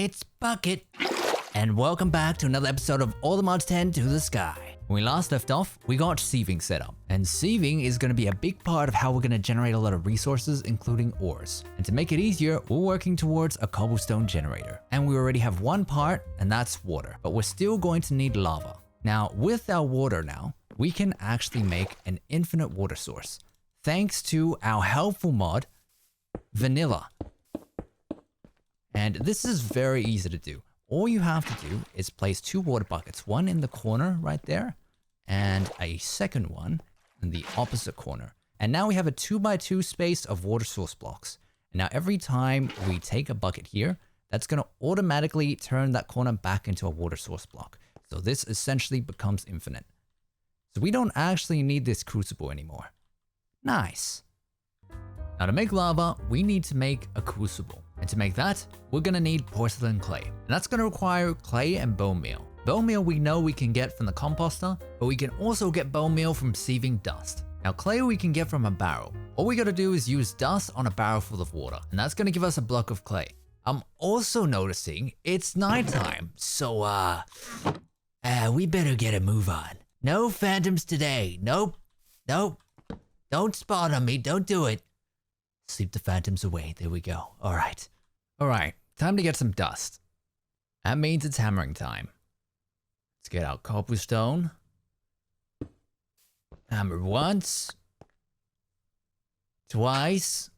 it's Bucket, and welcome back to another episode of All the Mods 10 to the Sky. When we last left off, we got sieving set up, and sieving is going to be a big part of how we're going to generate a lot of resources, including ores. And to make it easier, we're working towards a cobblestone generator. And we already have one part, and that's water, but we're still going to need lava. Now, with our water now, we can actually make an infinite water source, thanks to our helpful mod, Vanilla. And this is very easy to do. All you have to do is place two water buckets, one in the corner right there, and a second one in the opposite corner. And now we have a 2x2 space of water source blocks. And now every time we take a bucket here, that's going to automatically turn that corner back into a water source block. So this essentially becomes infinite. So we don't actually need this crucible anymore. Nice. Now to make lava, we need to make a crucible. And to make that, we're gonna need porcelain clay. And that's gonna require clay and bone meal. Bone meal we know we can get from the composter, but we can also get bone meal from sieving dust. Now clay we can get from a barrel. All we gotta do is use dust on a barrel full of water, and that's gonna give us a block of clay. I'm also noticing it's nighttime, so we better get a move on. No phantoms today. Nope. Don't spawn on me, don't do it. Sleep the phantoms away. There we go. Alright, time to get some dust. That means it's hammering time. Let's get out cobblestone. Hammer once. Twice.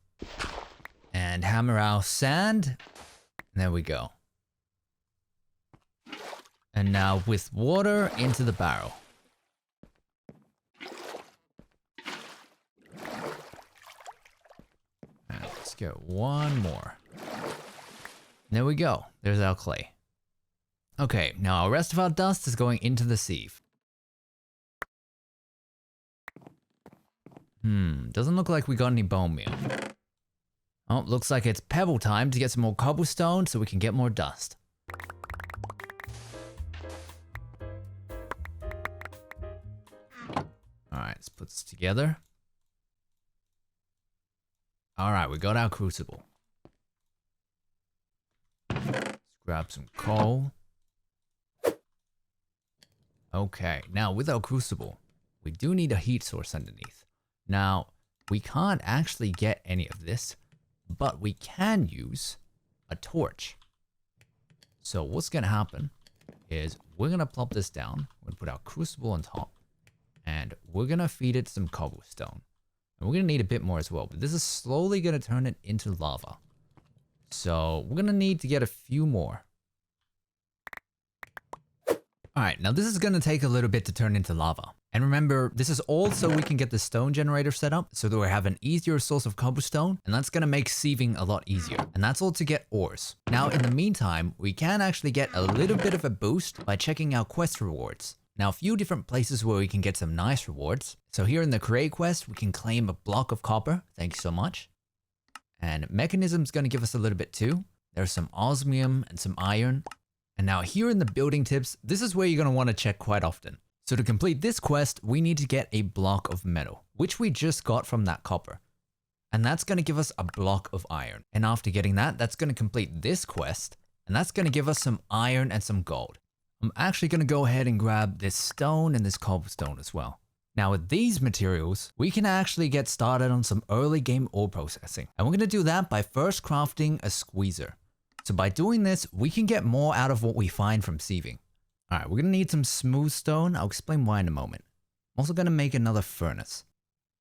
And hammer out sand. There we go. And now with water into the barrel. Let's get one more. There we go. There's our clay. Okay, now our rest of our dust is going into the sieve. Doesn't look like we got any bone meal. Oh, looks like it's pebble time to get some more cobblestone so we can get more dust. Alright, let's put this together. Alright, we got our crucible. Let's grab some coal. Okay, now with our crucible, we do need a heat source underneath. Now, we can't actually get any of this, but we can use a torch. So what's gonna happen is we're gonna plop this down, we're gonna put our crucible on top, and we're gonna feed it some cobblestone. And we're gonna need a bit more as well, but this is slowly gonna turn it into lava. So we're gonna need to get a few more. Alright, now this is gonna take a little bit to turn into lava. And remember, this is all so we can get the stone generator set up so that we have an easier source of cobblestone, and that's gonna make sieving a lot easier. And that's all to get ores. Now in the meantime, we can actually get a little bit of a boost by checking our quest rewards. Now a few different places where we can get some nice rewards. So here in the create quest, we can claim a block of copper. Thank you so much. And mechanism's gonna give us a little bit too. There's some osmium and some iron. And now here in the building tips, this is where you're gonna wanna check quite often. So to complete this quest, we need to get a block of metal, which we just got from that copper. And that's gonna give us a block of iron. And after getting that, that's gonna complete this quest. And that's gonna give us some iron and some gold. I'm actually gonna go ahead and grab this stone and this cobblestone as well. Now with these materials, we can actually get started on some early game ore processing. And we're gonna do that by first crafting a squeezer. So by doing this, we can get more out of what we find from sieving. Alright, we're gonna need some smooth stone. I'll explain why in a moment. I'm also gonna make another furnace.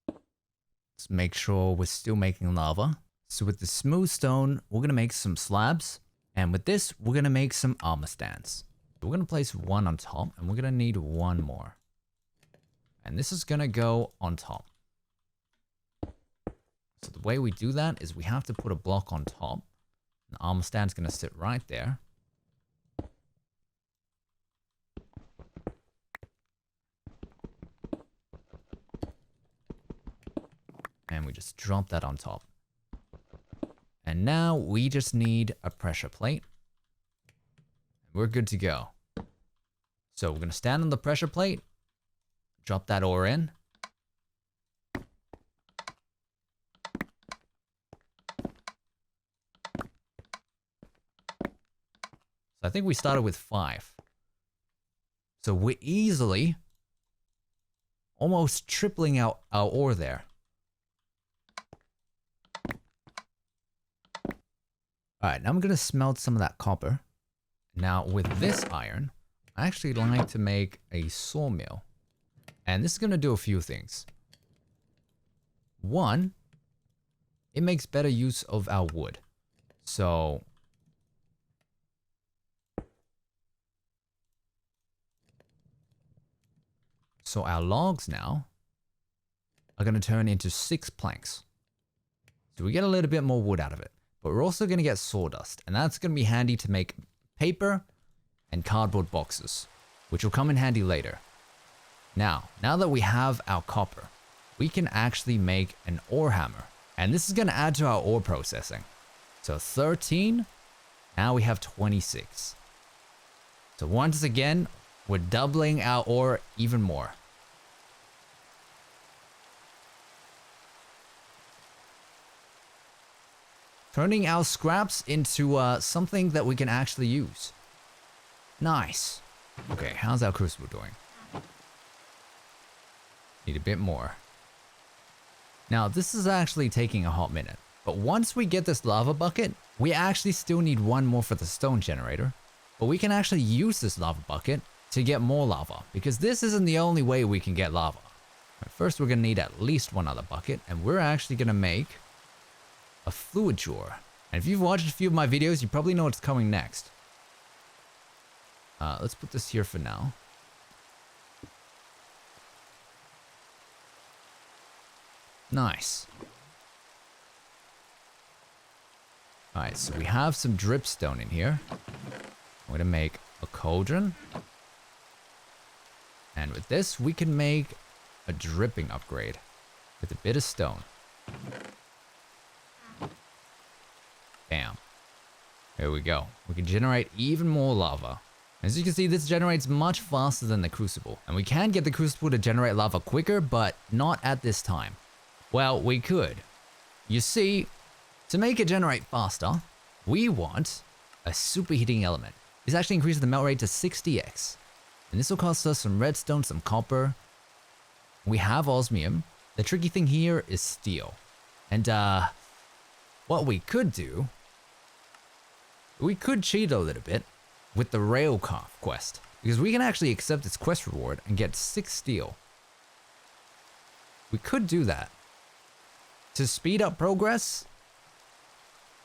Let's make sure we're still making lava. So with the smooth stone, we're gonna make some slabs. And with this, we're gonna make some armor stands. We're gonna place one on top, and we're gonna need one more. And this is gonna go on top. So the way we do that is we have to put a block on top. The armor stand's gonna sit right there. And we just drop that on top. And now we just need a pressure plate. We're good to go. So we're gonna stand on the pressure plate, drop that ore in. I think we started with 5. So we're easily almost tripling our ore there. Alright, now I'm going to smelt some of that copper. Now with this iron, I actually like to make a sawmill. And this is going to do a few things. One, it makes better use of our wood. So our logs now are going to turn into 6 planks. So we get a little bit more wood out of it. But we're also going to get sawdust. And that's going to be handy to make paper and cardboard boxes, which will come in handy later. Now that we have our copper, we can actually make an ore hammer. And this is going to add to our ore processing. So 13, now we have 26. So once again, we're doubling our ore even more. Turning our scraps into something that we can actually use. Nice. Okay, how's our crucible doing? Need a bit more. Now, this is actually taking a hot minute. But once we get this lava bucket, we actually still need one more for the stone generator. But we can actually use this lava bucket to get more lava, because this isn't the only way we can get lava. First, we're going to need at least one other bucket, and we're actually going to make a fluid drawer. And if you've watched a few of my videos, you probably know what's coming next. Let's put this here for now. Nice. Alright, so we have some dripstone in here. I'm going to make a cauldron. And with this, we can make a dripping upgrade with a bit of stone. Bam. There we go. We can generate even more lava. As you can see, this generates much faster than the crucible. And we can get the crucible to generate lava quicker, but not at this time. Well, we could. You see, to make it generate faster, we want a superheating element. This actually increases the melt rate to 60x. And this will cost us some redstone, some copper. We have osmium. The tricky thing here is steel. And what we could do, we could cheat a little bit with the railcar quest, because we can actually accept its quest reward and get 6 steel. We could do that. To speed up progress?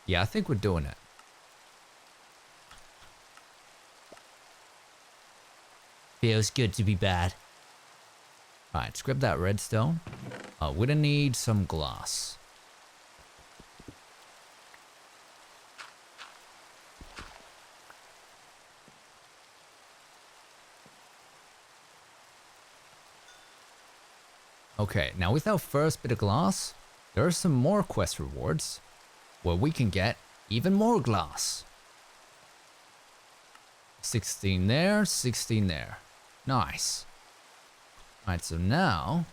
Yeah, I think we're doing it. Feels good to be bad. Alright, scrap that redstone. We're gonna need some glass. Okay, now with our first bit of glass, there are some more quest rewards where we can get even more glass. 16 there, 16 there. Nice. Alright, so now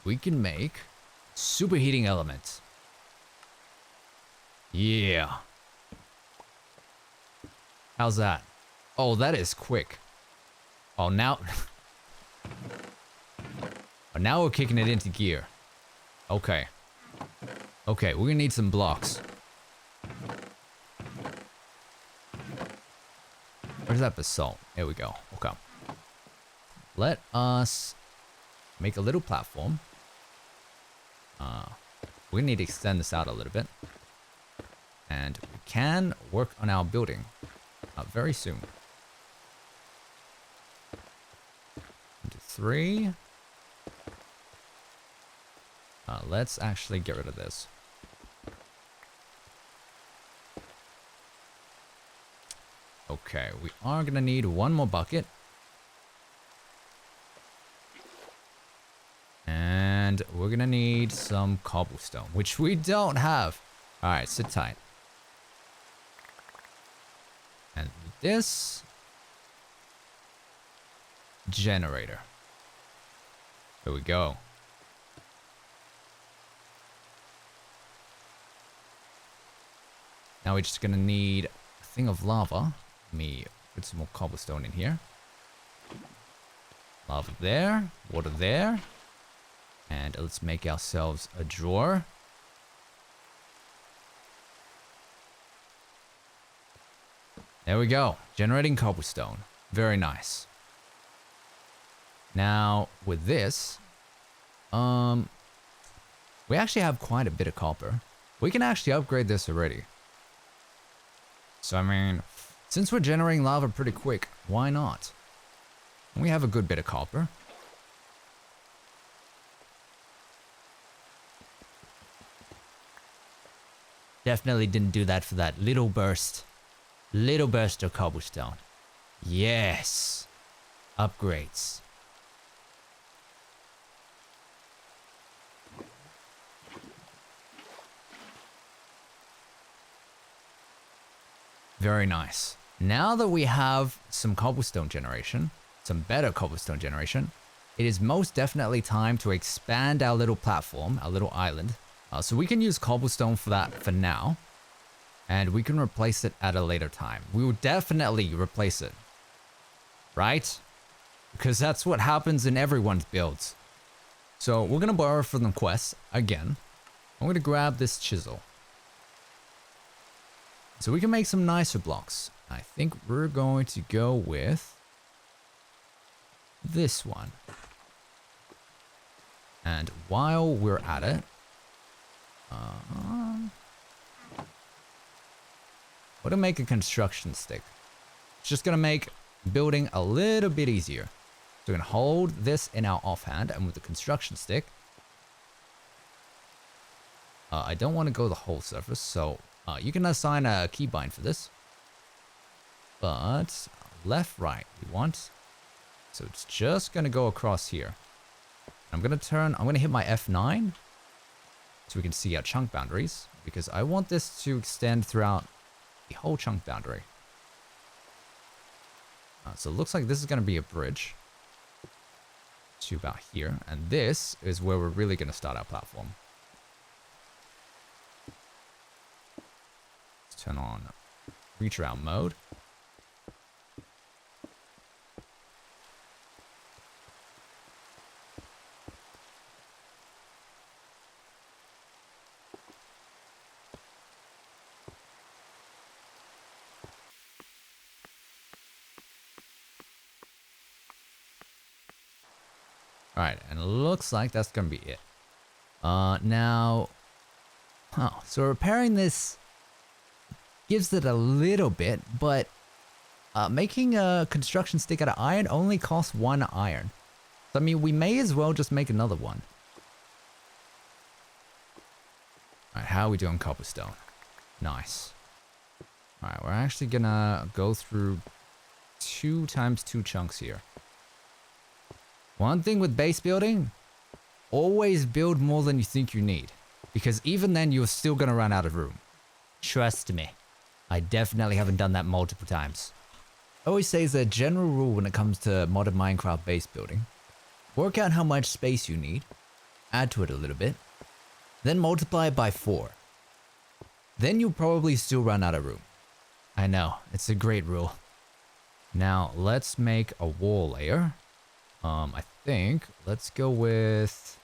we can make superheating element. Yeah. How's that? Oh, that is quick. Oh, now... oh, now we're kicking it into gear. Okay. Okay, we're gonna need some blocks. Where's that basalt? There we go. Okay. Let us make a little platform. We're gonna need to extend this out a little bit. And we can work on our building very soon. 1, 2, 3. Let's actually get rid of this. Okay, we are gonna need one more bucket. And we're gonna need some cobblestone, which we don't have. Alright, sit tight. And this generator. Here we go. Now we're just gonna need a thing of lava. Let me Put some more cobblestone in here. Lava there. Water there. And let's make ourselves a drawer. There we go. Generating cobblestone. Very nice. Now, with this, we actually have quite a bit of copper. We can actually upgrade this already. So, I mean, since we're generating lava pretty quick, why not? We have a good bit of copper. Definitely didn't do that for that little burst. Little burst of cobblestone. Yes. Upgrades. Very nice. Now that we have some cobblestone generation, some better cobblestone generation, it is most definitely time to expand our little platform, our little island. So we can use cobblestone for that for now. And we can replace it at a later time. We will definitely replace it. Right? Because that's what happens in everyone's builds. So we're going to borrow from the quest again. I'm going to grab this chisel. So we can make some nicer blocks. I think we're going to go with this one. And while we're at it, we're gonna make a construction stick. It's just gonna make building a little bit easier. So we're gonna hold this in our offhand, and with the construction stick, I don't want to go the whole surface, so you can assign a keybind for this. But left, right, we want. So it's just gonna go across here. I'm gonna hit my F9 so we can see our chunk boundaries, because I want this to extend throughout the whole chunk boundary. So it looks like this is gonna be a bridge to about here, and this is where we're really gonna start our platform. Let's turn on reach around mode. Alright, and it looks like that's gonna be it. Now, so repairing this gives it a little bit, but making a construction stick out of iron only costs 1 iron. So, I mean, we may as well just make another one. Alright, how are we doing cobblestone? Nice. Alright, we're actually gonna go through 2 times 2 chunks here. One thing with base building, always build more than you think you need, because even then you're still gonna run out of room. Trust me, I definitely haven't done that multiple times. I always say as a general rule when it comes to modern Minecraft base building, work out how much space you need, add to it a little bit, then multiply it by 4. Then you'll probably still run out of room. I know, it's a great rule. Now let's make a wall layer. I think let's go with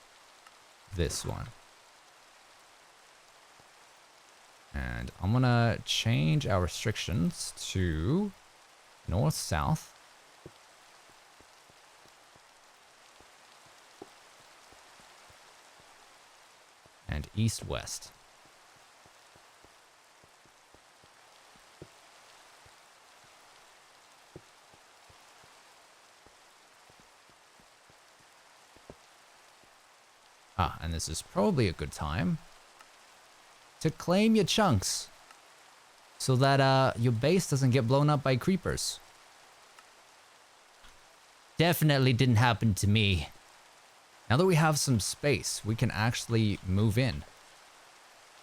this one. And I'm gonna change our restrictions to north-south. And east-west. And this is probably a good time to claim your chunks so that your base doesn't get blown up by creepers. Definitely didn't happen to me. Now that we have some space, we can actually move in.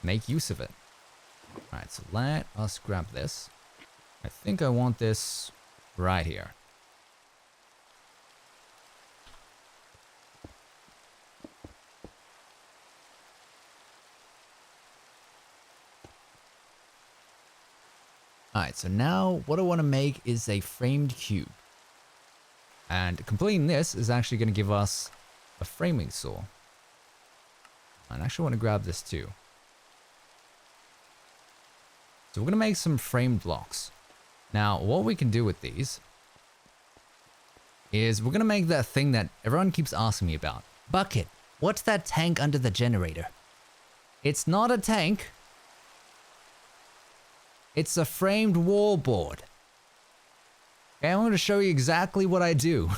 Make use of it. Alright, so let us grab this. I think I want this right here. Alright, so now what I want to make is a framed cube. And completing this is actually going to give us a framing saw. And I actually want to grab this too. So we're going to make some framed blocks. Now, what we can do with these is we're going to make that thing that everyone keeps asking me about. Bucket, what's that tank under the generator? It's not a tank. It's a framed wallboard. Okay, I'm going to show you exactly what I do.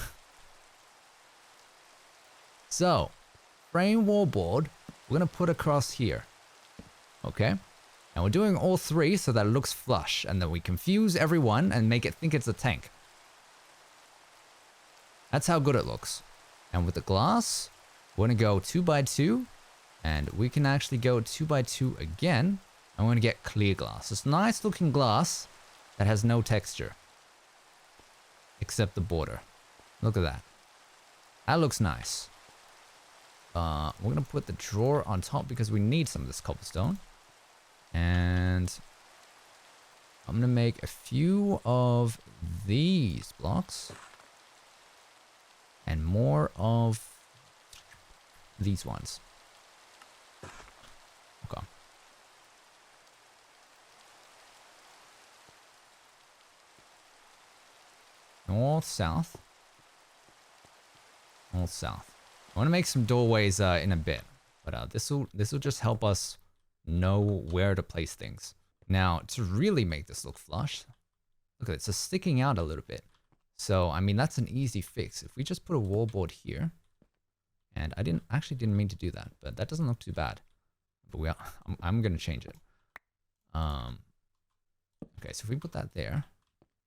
So, frame wallboard, we're going to put across here. Okay? And we're doing all three so that it looks flush and that we confuse everyone and make it think it's a tank. That's how good it looks. And with the glass, we're going to go 2 by 2, and we can actually go 2 by 2 again. I'm going to get clear glass. It's nice looking glass that has no texture. Except the border. Look at that. That looks nice. We're going to put the drawer on top because we need some of this cobblestone. And I'm going to make a few of these blocks. And more of these ones. Okay. North, south. North, south. I want to make some doorways in a bit, but this will just help us know where to place things. Now, to really make this look flush, look at it, it's just sticking out a little bit. So, I mean, that's an easy fix. If we just put a wallboard here, and I actually didn't mean to do that, but that doesn't look too bad. But I'm gonna change it. Okay, so if we put that there.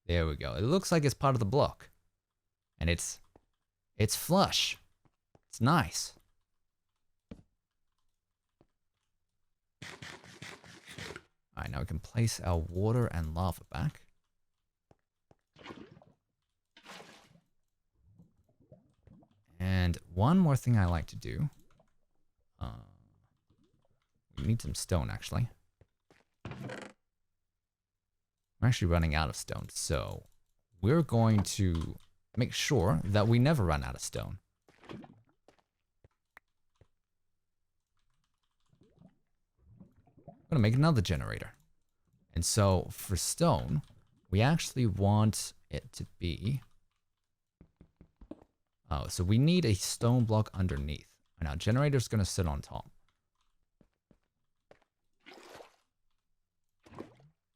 There we go. It looks like it's part of the block. And it's flush. It's nice. Alright, now we can place our water and lava back. And one more thing I like to do. We need some stone, actually. We're actually running out of stone, so we're going to make sure that we never run out of stone. I'm gonna make another generator. And so for stone, we actually want it to be... Oh, so we need a stone block underneath. Now, generator's gonna sit on top.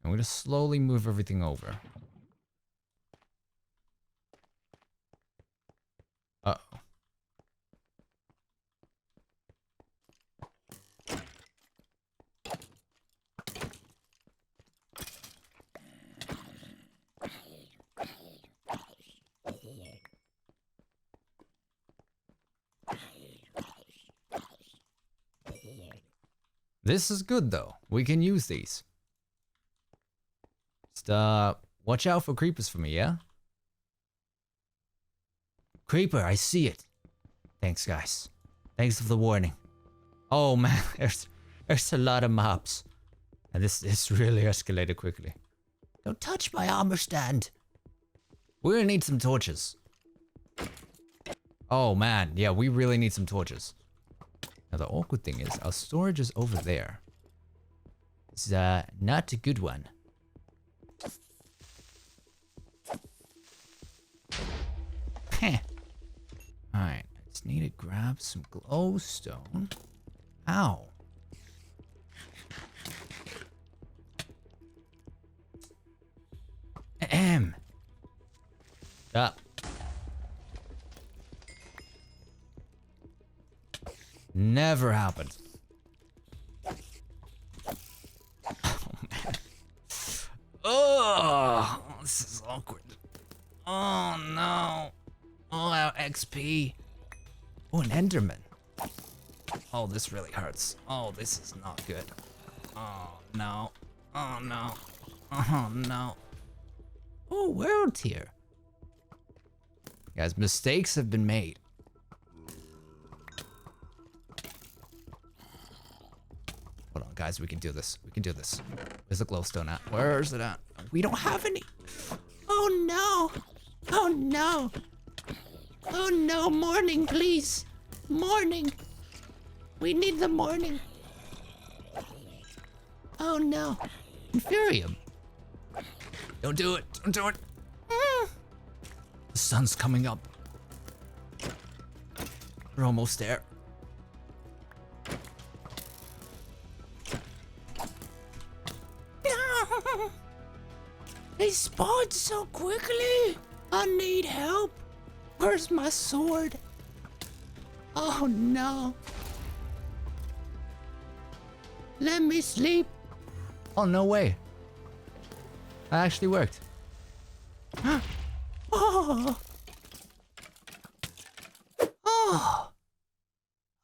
And we're gonna slowly move everything over. Uh-oh. This is good though. We can use these. Just watch out for creepers for me, yeah? Creeper, I see it. Thanks, guys. Thanks for the warning. Oh man, there's a lot of mobs. And this really escalated quickly. Don't touch my armor stand. We're gonna need some torches. Oh man, yeah, we really need some torches. Now the awkward thing is, our storage is over there. It's not a good one. Heh. Alright, I just need to grab some glowstone. Ow. Ahem. Stop. Never happened. Oh man. Oh, this is awkward. Oh no. Oh, our XP. Oh, an Enderman. Oh, this really hurts. Oh, this is not good. Oh no. Oh no. Oh no. Oh, world tier. Guys, mistakes have been made. Hold on, guys. We can do this. We can do this. Where's the glowstone at? Where is it at? We don't have any. Oh, no. Oh, no. Oh, no. Morning, please. Morning. We need the morning. Oh, no. Infurium. Don't do it. Don't do it. The sun's coming up. We're almost there. They spawned so quickly. I need help. Where's my sword? Oh no. Let me sleep. Oh, no way. That actually worked. Oh. Oh.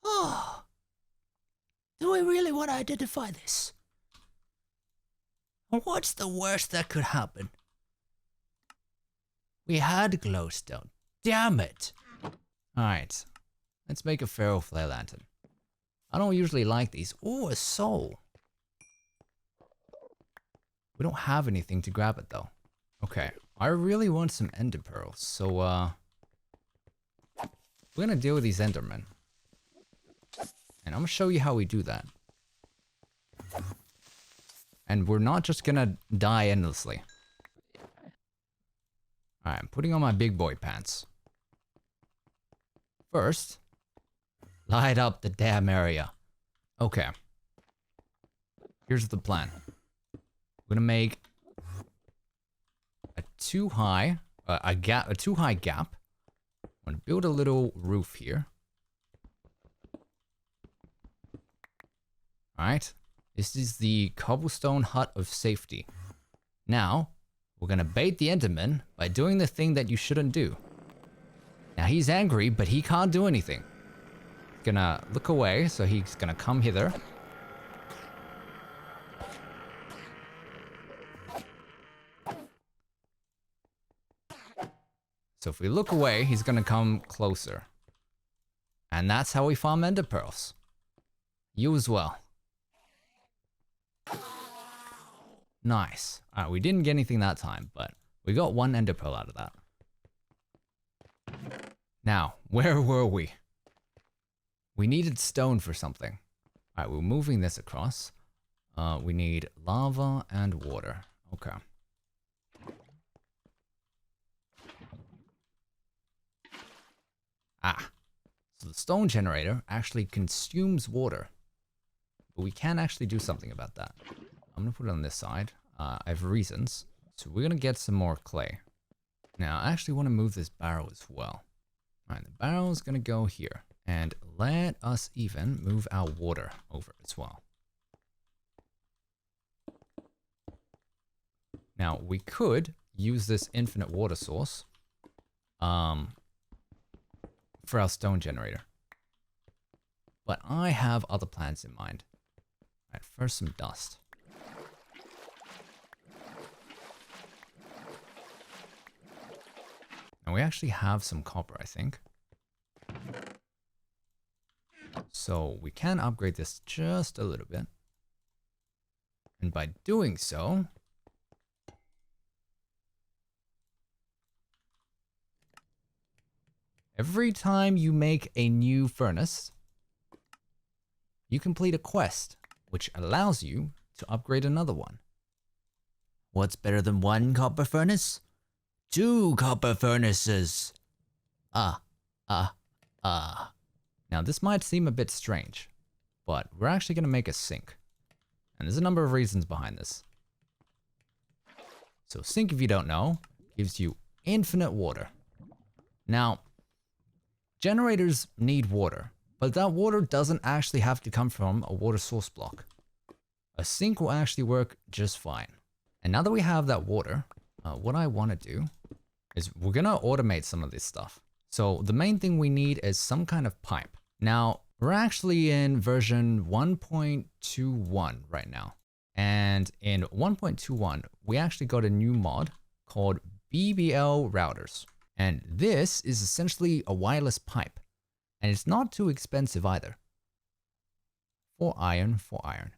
Oh. Do we really want to identify this? What's the worst that could happen? We had glowstone. Damn it. Alright. Let's make a feral flare lantern. I don't usually like these. Ooh, a soul. We don't have anything to grab it though. Okay. I really want some ender pearls. So, we're gonna deal with these endermen. And I'm gonna show you how we do that. And we're not just gonna die endlessly. Alright, I'm putting on my big boy pants. First, light up the damn area. Okay. Here's the plan. We're gonna make a too high gap. I'm gonna build a little roof here. Alright. This is the cobblestone hut of safety. Now, we're gonna bait the enderman by doing the thing that you shouldn't do. Now he's angry, but he can't do anything. He's gonna look away, so he's gonna come hither. So if we look away, he's gonna come closer. And that's how we farm ender pearls. You as well. Nice. Alright, we didn't get anything that time, but we got one ender pearl out of that. Now, where were we? We needed stone for something. Alright, we're moving this across. We need lava and water. Okay. Ah. So the stone generator actually consumes water. But we can actually do something about that. I'm gonna put it on this side. I have reasons. So we're gonna get some more clay. Now, I actually want to move this barrel as well. Alright, the barrel is gonna go here. And let us even move our water over as well. Now, we could use this infinite water source for our stone generator. But I have other plans in mind. Alright, first some dust. And we actually have some copper, I think. So we can upgrade this just a little bit. And by doing so, every time you make a new furnace, you complete a quest, which allows you to upgrade another one. What's better than one copper furnace? 2 copper furnaces. Now this might seem a bit strange, but we're actually going to make a sink. And there's a number of reasons behind this. So sink, if you don't know, gives you infinite water. Now, generators need water, but that water doesn't actually have to come from a water source block. A sink will actually work just fine. And now that we have that water, what I want to do is we're going to automate some of this stuff. So the main thing we need is some kind of pipe. Now, we're actually in version 1.21 right now. And in 1.21, we actually got a new mod called BBL routers. And this is essentially a wireless pipe. And it's not too expensive either. 4 iron, 4 iron.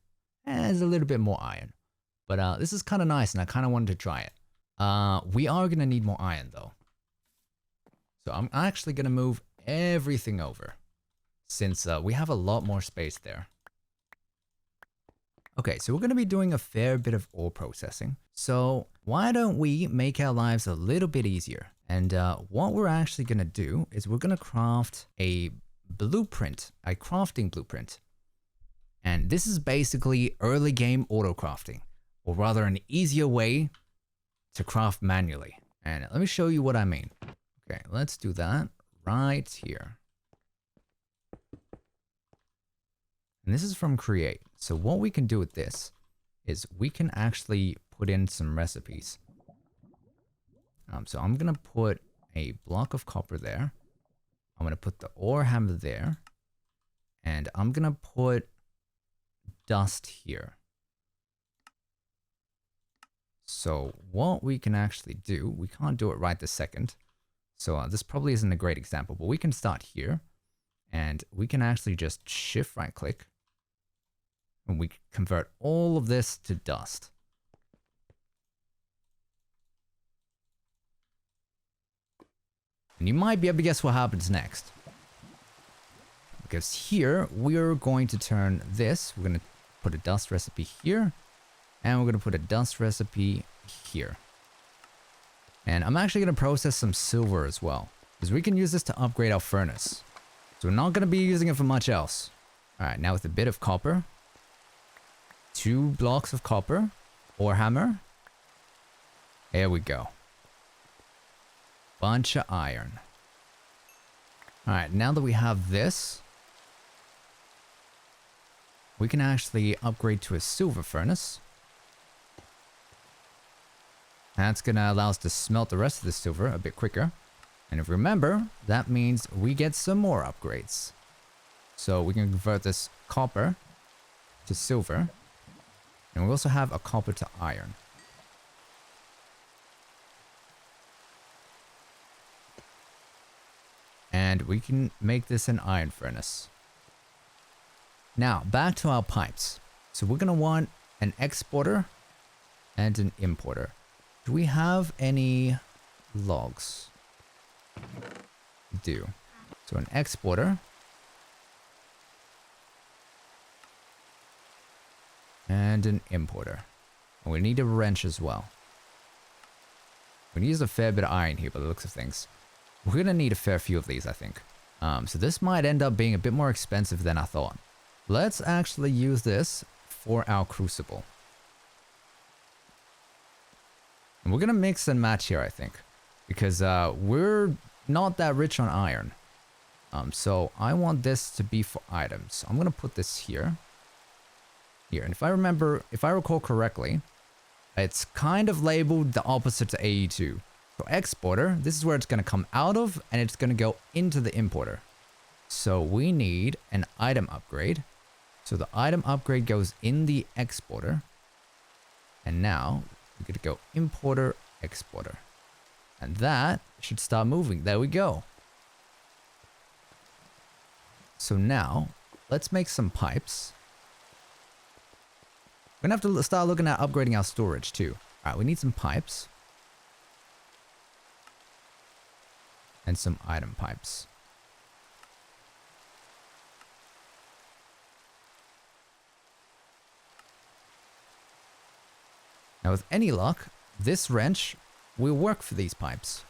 There's a little bit more iron. But this is kind of nice and I kind of wanted to try it. We are going to need more iron though. So I'm actually going to move everything over since we have a lot more space there. Okay, so we're going to be doing a fair bit of ore processing. So why don't we make our lives a little bit easier? And what we're actually going to do is we're going to craft a blueprint, a crafting blueprint. And this is basically early game auto crafting, or rather an easier way to craft manually. And let me show you what I mean. Okay, let's do that right here. And this is from Create. So what we can do with this is we can actually put in some recipes. So I'm going to put a block of copper there. I'm going to put the ore hammer there. And I'm going to put dust here. So what we can actually do, we can't do it right this second. So this probably isn't a great example, but we can start here. And we can actually just shift right click. And we convert all of this to dust. And you might be able to guess what happens next. Because here, we're going to turn this, we're going to put a dust recipe here, and we're going to put a dust recipe here. And I'm actually going to process some silver as well, because we can use this to upgrade our furnace. So we're not going to be using it for much else. Alright, now with a bit of copper, 2 blocks of copper, ore hammer. There we go. Bunch of iron. Alright, now that we have this, we can actually upgrade to a silver furnace. That's going to allow us to smelt the rest of the silver a bit quicker. And if you remember, that means we get some more upgrades. So we can convert this copper to silver. And we also have a copper to iron. And we can make this an iron furnace. Now, back to our pipes. So we're going to want an exporter and an importer. Do we have any logs? We do. So an exporter. And an importer. And we need a wrench as well. We need a fair bit of iron here by the looks of things. We're going to need a fair few of these, I think. So this might end up being a bit more expensive than I thought. Let's actually use this for our crucible. And we're going to mix and match here, I think. Because we're not that rich on iron. So I want this to be for items. I'm going to put this here. Here. And if I recall correctly, it's kind of labeled the opposite to AE2. So exporter, this is where it's going to come out of, and it's going to go into the importer. So we need an item upgrade. So the item upgrade goes in the exporter. And now we're going to go importer, exporter. And that should start moving. There we go. So now let's make some pipes. We're going to have to start looking at upgrading our storage too. All right, we need some pipes. And some item pipes. Now with any luck, this wrench will work for these pipes.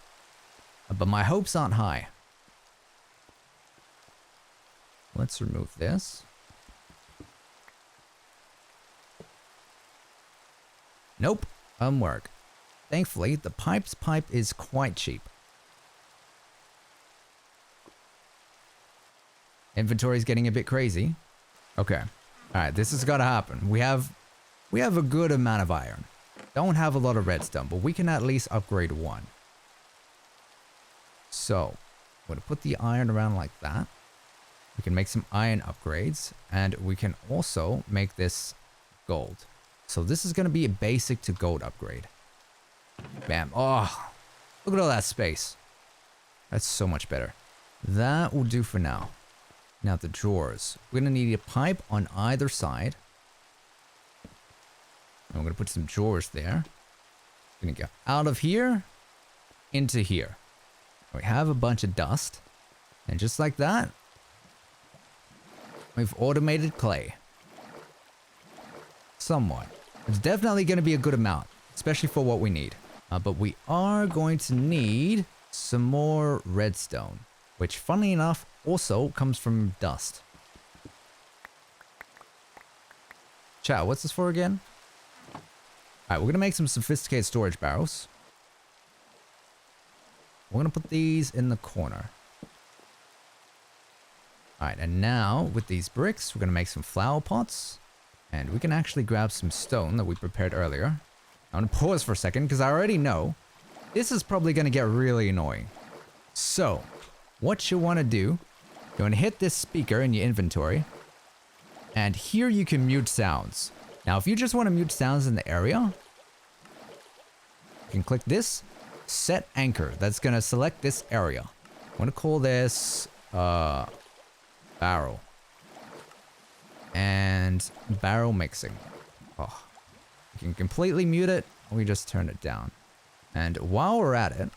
But my hopes aren't high. Let's remove this. Nope, doesn't work. Thankfully, the pipe is quite cheap. Inventory's getting a bit crazy. Okay. Alright, this has got to happen. We have a good amount of iron. Don't have a lot of redstone, but we can at least upgrade one. So, I'm going to put the iron around like that. We can make some iron upgrades, and we can also make this gold. So this is going to be a basic to gold upgrade. Bam. Oh, look at all that space. That's so much better. That will do for now. Now the drawers. We're going to need a pipe on either side. And we're gonna put some drawers there. We're gonna go out of here into here. We have a bunch of dust. And just like that, we've automated clay. Somewhat. It's definitely going to be a good amount, especially for what we need. But we are going to need some more redstone, which funnily enough also comes from dust. Chat, what's this for again? Alright, we're going to make some sophisticated storage barrels. We're going to put these in the corner. Alright, and now with these bricks, we're going to make some flower pots. And we can actually grab some stone that we prepared earlier. I'm going to pause for a second because I already know this is probably going to get really annoying. So, what you want to do, you're going to hit this speaker in your inventory. And here you can mute sounds. Now, if you just want to mute sounds in the area, you can click this, set anchor. That's going to select this area. I'm going to call this barrel. And barrel mixing. Oh, you can completely mute it, or we just turn it down. And while we're at it,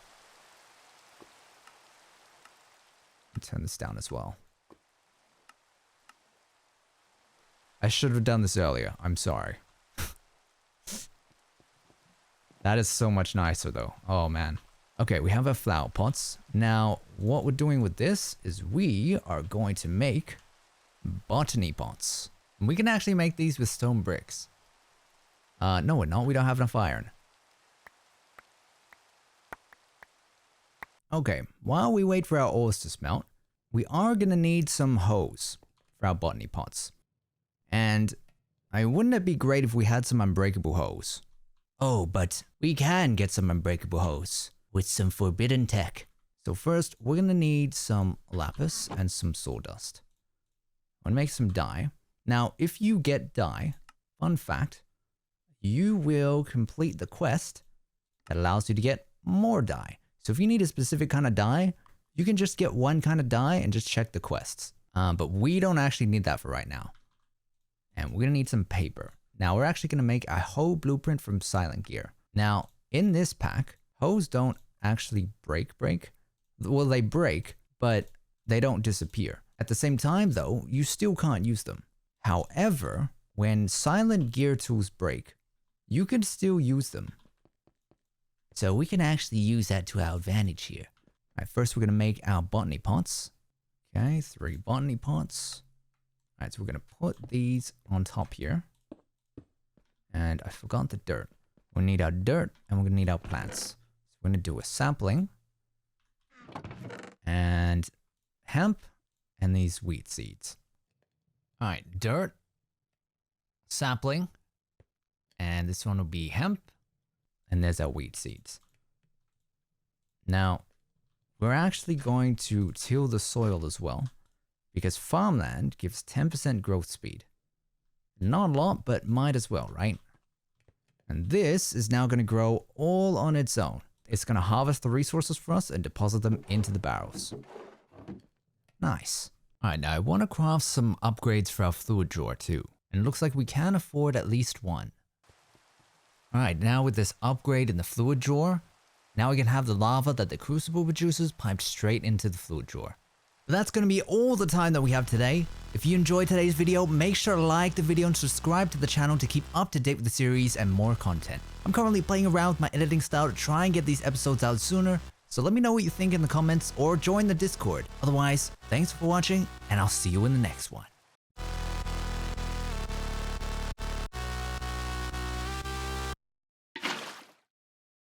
turn this down as well. I should have done this earlier. I'm sorry. That is so much nicer though. Oh man. Okay, we have our flower pots. Now, what we're doing with this is we are going to make botany pots. And we can actually make these with stone bricks. No we're not. We don't have enough iron. Okay, while we wait for our ores to smelt, we are going to need some hose for our botany pots. And wouldn't it be great if we had some unbreakable hose? Oh, but we can get some unbreakable hose with some forbidden tech. So first, we're going to need some lapis and some sawdust. I'm going to make some dye. Now, if you get dye, fun fact, you will complete the quest that allows you to get more dye. So if you need a specific kind of dye, you can just get one kind of dye and just check the quests. But we don't actually need that for right now. And we're going to need some paper. Now, we're actually going to make a hoe blueprint from silent gear. Now, in this pack, hoes don't actually break. Well, they break, but they don't disappear. At the same time, though, you still can't use them. However, when silent gear tools break, you can still use them. So we can actually use that to our advantage here. All right, first we're going to make our botany pots. Okay, 3 botany pots. All right, so we're going to put these on top here. And I forgot the dirt. We need our dirt and we're going to need our plants. So we're going to do a sapling. And hemp. And these wheat seeds. All right, dirt. Sapling. And this one will be hemp. And there's our wheat seeds. Now, we're actually going to till the soil as well. Because farmland gives 10% growth speed. Not a lot, but might as well, right? And this is now going to grow all on its own. It's going to harvest the resources for us and deposit them into the barrels. Nice. Alright, now I want to craft some upgrades for our fluid drawer too. And it looks like we can afford at least one. Alright, now with this upgrade in the fluid drawer, now we can have the lava that the crucible produces piped straight into the fluid drawer. But that's going to be all the time that we have today. If you enjoyed today's video, make sure to like the video and subscribe to the channel to keep up to date with the series and more content. I'm currently playing around with my editing style to try and get these episodes out sooner, so let me know what you think in the comments or join the Discord. Otherwise, thanks for watching and I'll see you in the next one.